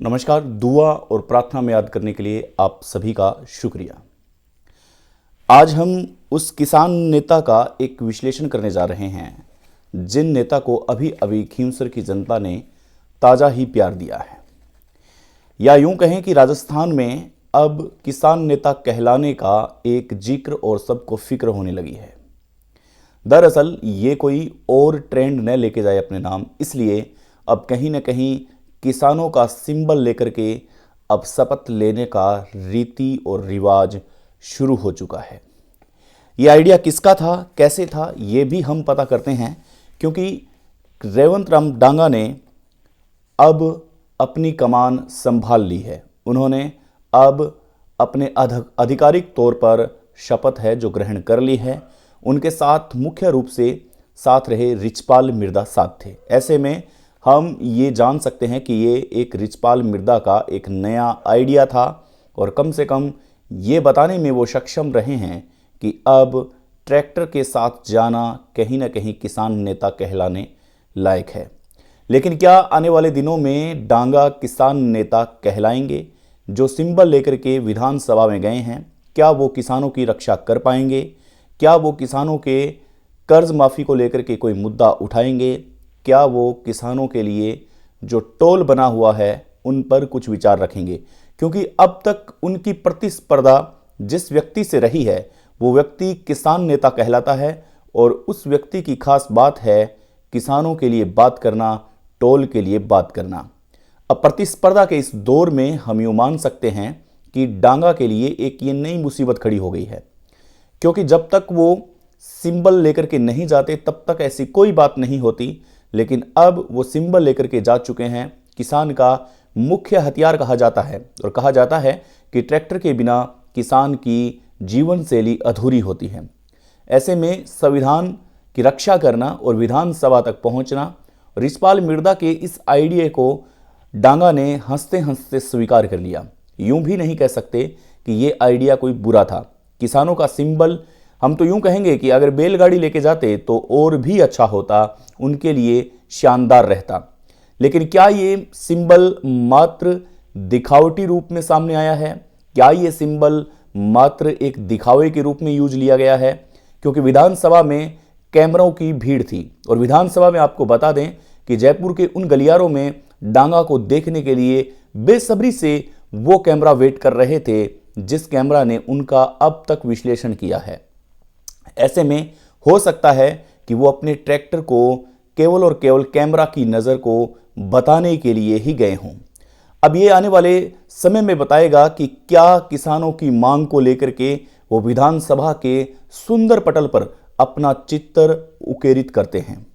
नमस्कार। दुआ और प्रार्थना में याद करने के लिए आप सभी का शुक्रिया। आज हम उस किसान नेता का एक विश्लेषण करने जा रहे हैं जिन नेता को अभी अभी खींवसर की जनता ने ताज़ा ही प्यार दिया है, या यूं कहें कि राजस्थान में अब किसान नेता कहलाने का एक जिक्र और सबको फिक्र होने लगी है। दरअसल ये कोई और ट्रेंड न लेके जाए अपने नाम, इसलिए अब कहीं न कहीं किसानों का सिंबल लेकर के अब शपथ लेने का रीति और रिवाज शुरू हो चुका है। ये आइडिया किसका था, कैसे था, ये भी हम पता करते हैं, क्योंकि रेवंत राम डांगा ने अब अपनी कमान संभाल ली है। उन्होंने अब अपने आधिकारिक तौर पर शपथ है जो ग्रहण कर ली है। उनके साथ मुख्य रूप से साथ रहे रिचपाल मिर्दा साथ थे। ऐसे में हम ये जान सकते हैं कि ये एक रिचपाल मिर्दा का एक नया आइडिया था और कम से कम ये बताने में वो सक्षम रहे हैं कि अब ट्रैक्टर के साथ जाना कहीं ना कहीं किसान नेता कहलाने लायक है। लेकिन क्या आने वाले दिनों में डांगा किसान नेता कहलाएंगे? जो सिंबल लेकर के विधानसभा में गए हैं, क्या वो किसानों की रक्षा कर पाएंगे? क्या वो किसानों के कर्ज माफ़ी को लेकर के कोई मुद्दा उठाएंगे? क्या वो किसानों के लिए जो टोल बना हुआ है उन पर कुछ विचार रखेंगे? क्योंकि अब तक उनकी प्रतिस्पर्धा जिस व्यक्ति से रही है वो व्यक्ति किसान नेता कहलाता है और उस व्यक्ति की खास बात है किसानों के लिए बात करना, टोल के लिए बात करना। अब प्रतिस्पर्धा के इस दौर में हम यूँ मान सकते हैं कि डांगा के लिए एक ये नई मुसीबत खड़ी हो गई है, क्योंकि जब तक वो सिंबल लेकर के नहीं जाते तब तक ऐसी कोई बात नहीं होती, लेकिन अब वो सिंबल लेकर के जा चुके हैं। किसान का मुख्य हथियार कहा जाता है और कहा जाता है कि ट्रैक्टर के बिना किसान की जीवन शैली अधूरी होती है। ऐसे में संविधान की रक्षा करना और विधानसभा तक पहुंचना, रिचपाल मिर्दा के इस आइडिया को डांगा ने हंसते हंसते स्वीकार कर लिया। यूं भी नहीं कह सकते कि ये आइडिया कोई बुरा था। किसानों का सिंबल, हम तो यूं कहेंगे कि अगर बैलगाड़ी लेके जाते तो और भी अच्छा होता, उनके लिए शानदार रहता। लेकिन क्या ये सिंबल मात्र दिखावटी रूप में सामने आया है? क्या ये सिंबल मात्र एक दिखावे के रूप में यूज लिया गया है? क्योंकि विधानसभा में कैमरों की भीड़ थी और विधानसभा में आपको बता दें कि जयपुर के उन गलियारों में डांगा को देखने के लिए बेसब्री से वो कैमरा वेट कर रहे थे जिस कैमरा ने उनका अब तक विश्लेषण किया है। ऐसे में हो सकता है कि वो अपने ट्रैक्टर को केवल और केवल कैमरा की नज़र को बताने के लिए ही गए हों। अब ये आने वाले समय में बताएगा कि क्या किसानों की मांग को लेकर के वो विधानसभा के सुंदर पटल पर अपना चित्र उकेरित करते हैं।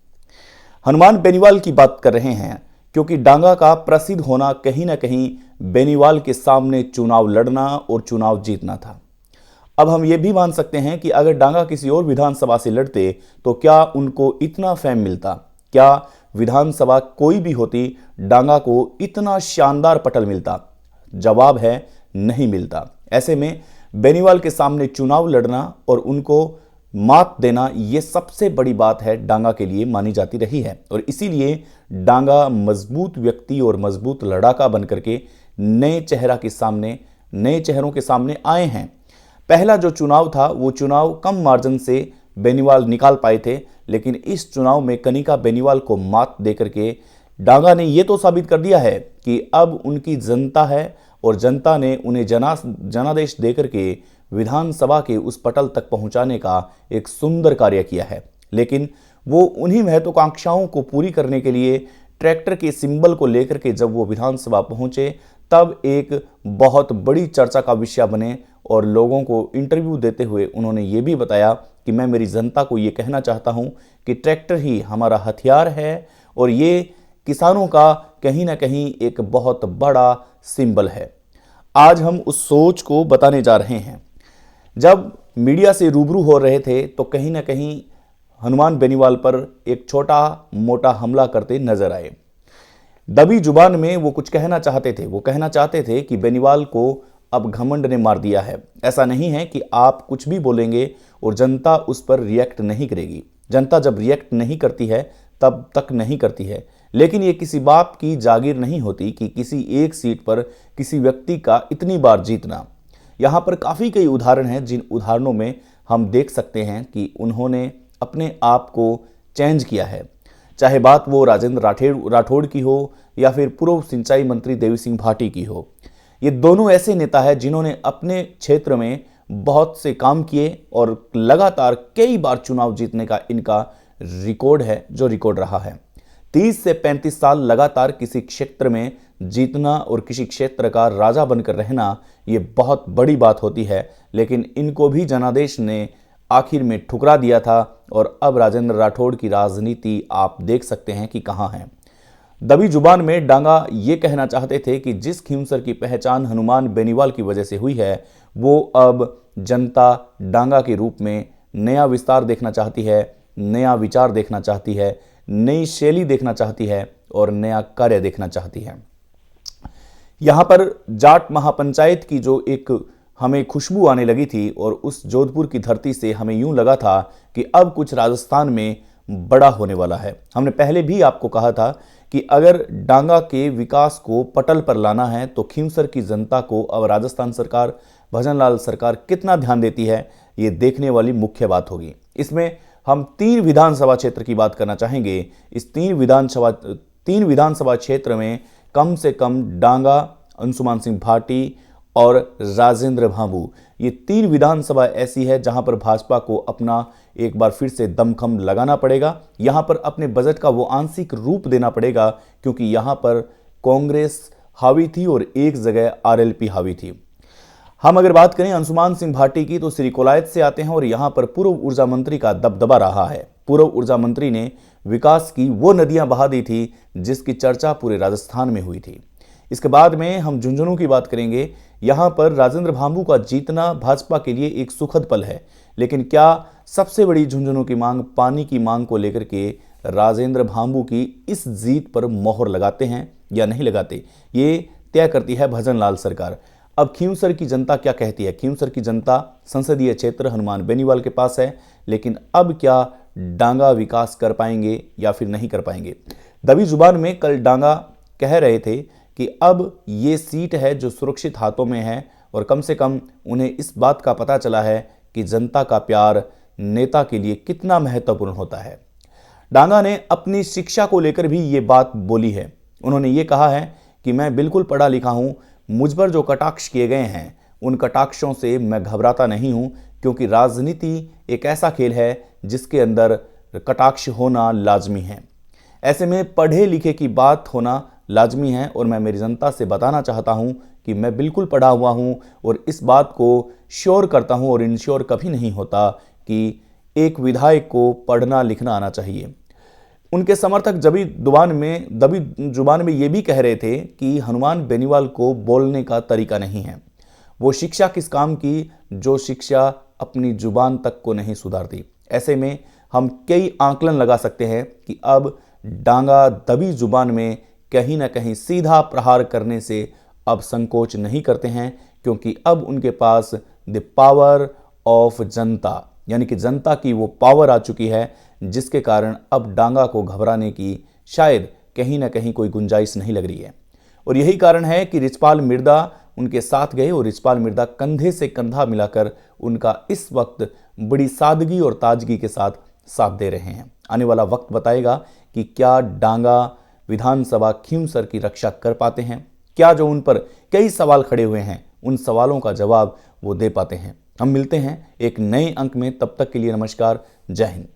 हनुमान बेनीवाल की बात कर रहे हैं, क्योंकि डांगा का प्रसिद्ध होना कहीं ना कहीं बेनीवाल के सामने चुनाव लड़ना और चुनाव जीतना था। अब हम ये भी मान सकते हैं कि अगर डांगा किसी और विधानसभा से लड़ते तो क्या उनको इतना फेम मिलता? क्या विधानसभा कोई भी होती, डांगा को इतना शानदार पटल मिलता? जवाब है नहीं मिलता। ऐसे में बेनीवाल के सामने चुनाव लड़ना और उनको मात देना ये सबसे बड़ी बात है, डांगा के लिए मानी जाती रही है। और इसीलिए डांगा मजबूत व्यक्ति और मजबूत लड़ाका बनकर के नए चेहरों के सामने आए हैं। पहला जो चुनाव था वो चुनाव कम मार्जिन से बेनीवाल निकाल पाए थे, लेकिन इस चुनाव में कनिका बेनीवाल को मात देकर के डांगा ने ये तो साबित कर दिया है कि अब उनकी जनता है और जनता ने उन्हें जनादेश देकर के विधानसभा के उस पटल तक पहुंचाने का एक सुंदर कार्य किया है। लेकिन वो उन्हीं महत्वाकांक्षाओं को पूरी करने के लिए ट्रैक्टर के सिंबल को लेकर के जब वो विधानसभा पहुंचे तब एक बहुत बड़ी चर्चा का विषय बने और लोगों को इंटरव्यू देते हुए उन्होंने ये भी बताया कि मैं मेरी जनता को ये कहना चाहता हूँ कि ट्रैक्टर ही हमारा हथियार है और ये किसानों का कहीं ना कहीं एक बहुत बड़ा सिंबल है। आज हम उस सोच को बताने जा रहे हैं। जब मीडिया से रूबरू हो रहे थे तो कहीं ना कहीं हनुमान बेनीवाल पर एक छोटा मोटा हमला करते नजर आए। दबी जुबान में वो कुछ कहना चाहते थे। वो कहना चाहते थे कि बेनीवाल को अब घमंड ने मार दिया है। ऐसा नहीं है कि आप कुछ भी बोलेंगे और जनता उस पर रिएक्ट नहीं करेगी। जनता जब रिएक्ट नहीं करती है तब तक नहीं करती है, लेकिन ये किसी बाप की जागीर नहीं होती कि किसी एक सीट पर किसी व्यक्ति का इतनी बार जीतना। यहाँ पर काफ़ी कई उदाहरण हैं, जिन उदाहरणों में हम देख सकते हैं कि उन्होंने अपने आप को चेंज किया है। चाहे बात वो राजेंद्र राठौड़ की हो या फिर पूर्व सिंचाई मंत्री देवी सिंह भाटी की हो। ये दोनों ऐसे नेता हैं जिन्होंने अपने क्षेत्र में बहुत से काम किए और लगातार कई बार चुनाव जीतने का इनका रिकॉर्ड है, जो रिकॉर्ड रहा है। 30 से 35 साल लगातार किसी क्षेत्र में जीतना और किसी क्षेत्र का राजा बनकर रहना, ये बहुत बड़ी बात होती है। लेकिन इनको भी जनादेश ने आखिर में ठुकरा दिया था और अब राजेंद्र राठौड़ की राजनीति आप देख सकते हैं कि कहां है। दबी जुबान में डांगा ये कहना चाहते थे कि जिस खींवसर की पहचान हनुमान बेनीवाल की वजह से हुई है, वो अब जनता डांगा के रूप में नया विस्तार देखना चाहती है, नया विचार देखना चाहती है, नई शैली देखना चाहती है और नया कार्य देखना चाहती है। यहां पर जाट महापंचायत की जो एक हमें खुशबू आने लगी थी और उस जोधपुर की धरती से हमें यूं लगा था कि अब कुछ राजस्थान में बड़ा होने वाला है। हमने पहले भी आपको कहा था कि अगर डांगा के विकास को पटल पर लाना है तो खींवसर की जनता को अब राजस्थान सरकार, भजनलाल सरकार कितना ध्यान देती है, ये देखने वाली मुख्य बात होगी। इसमें हम 3 विधानसभा क्षेत्र की बात करना चाहेंगे। इस 3 विधानसभा क्षेत्र में कम से कम डांगा, अंशुमान सिंह भाटी और राजेंद्र भांबू, ये 3 विधानसभा ऐसी है जहां पर भाजपा को अपना एक बार फिर से दमखम लगाना पड़ेगा। यहां पर अपने बजट का वो आंशिक रूप देना पड़ेगा, क्योंकि यहां पर कांग्रेस हावी थी और एक जगह आरएलपी हावी थी। हम अगर बात करें अंशुमान सिंह भाटी की, तो श्री कोलायत से आते हैं और यहां पर पूर्व ऊर्जा मंत्री का दबदबा रहा है। पूर्व ऊर्जा मंत्री ने विकास की वो नदियां बहा दी थी जिसकी चर्चा पूरे राजस्थान में हुई थी। इसके बाद में हम झुंझुनू की बात करेंगे। यहां पर राजेंद्र भांबू का जीतना भाजपा के लिए एक सुखद पल है, लेकिन क्या सबसे बड़ी झुंझुनू की मांग, पानी की मांग को लेकर के राजेंद्र भांबू की इस जीत पर मोहर लगाते हैं या नहीं लगाते, ये तय करती है भजनलाल सरकार। अब खींवसर की जनता क्या कहती है? खींवसर की जनता संसदीय क्षेत्र हनुमान बेनीवाल के पास है, लेकिन अब क्या डांगा विकास कर पाएंगे या फिर नहीं कर पाएंगे? दबी जुबान में कल डांगा कह रहे थे कि अब ये सीट है जो सुरक्षित हाथों में है और कम से कम उन्हें इस बात का पता चला है कि जनता का प्यार नेता के लिए कितना महत्वपूर्ण होता है। डांगा ने अपनी शिक्षा को लेकर भी ये बात बोली है। उन्होंने ये कहा है कि मैं बिल्कुल पढ़ा लिखा हूं, मुझ पर जो कटाक्ष किए गए हैं उन कटाक्षों से मैं घबराता नहीं हूं, क्योंकि राजनीति एक ऐसा खेल है जिसके अंदर कटाक्ष होना लाजमी है। ऐसे में पढ़े लिखे की बात होना लाजमी है और मैं मेरी जनता से बताना चाहता हूं कि मैं बिल्कुल पढ़ा हुआ हूं और इस बात को श्योर करता हूं और इंश्योर कभी नहीं होता कि एक विधायक को पढ़ना लिखना आना चाहिए। उनके समर्थक दबी जुबान में ये भी कह रहे थे कि हनुमान बेनीवाल को बोलने का तरीका नहीं है। वो शिक्षा किस काम की जो शिक्षा अपनी जुबान तक को नहीं सुधारती। ऐसे में हम कई आंकलन लगा सकते हैं कि अब डांगा दबी जुबान में कहीं ना कहीं सीधा प्रहार करने से अब संकोच नहीं करते हैं, क्योंकि अब उनके पास द पावर ऑफ जनता, यानी कि जनता की वो पावर आ चुकी है, जिसके कारण अब डांगा को घबराने की शायद कहीं ना कहीं कोई गुंजाइश नहीं लग रही है। और यही कारण है कि रिचपाल मिर्दा उनके साथ गए और रिचपाल मिर्दा कंधे से कंधा मिलाकर उनका इस वक्त बड़ी सादगी और ताजगी के साथ दे रहे हैं। आने वाला वक्त बताएगा कि क्या डांगा विधानसभा खींवसर की रक्षा कर पाते हैं, क्या जो उन पर कई सवाल खड़े हुए हैं उन सवालों का जवाब वो दे पाते हैं। हम मिलते हैं एक नए अंक में, तब तक के लिए नमस्कार, जय हिंद।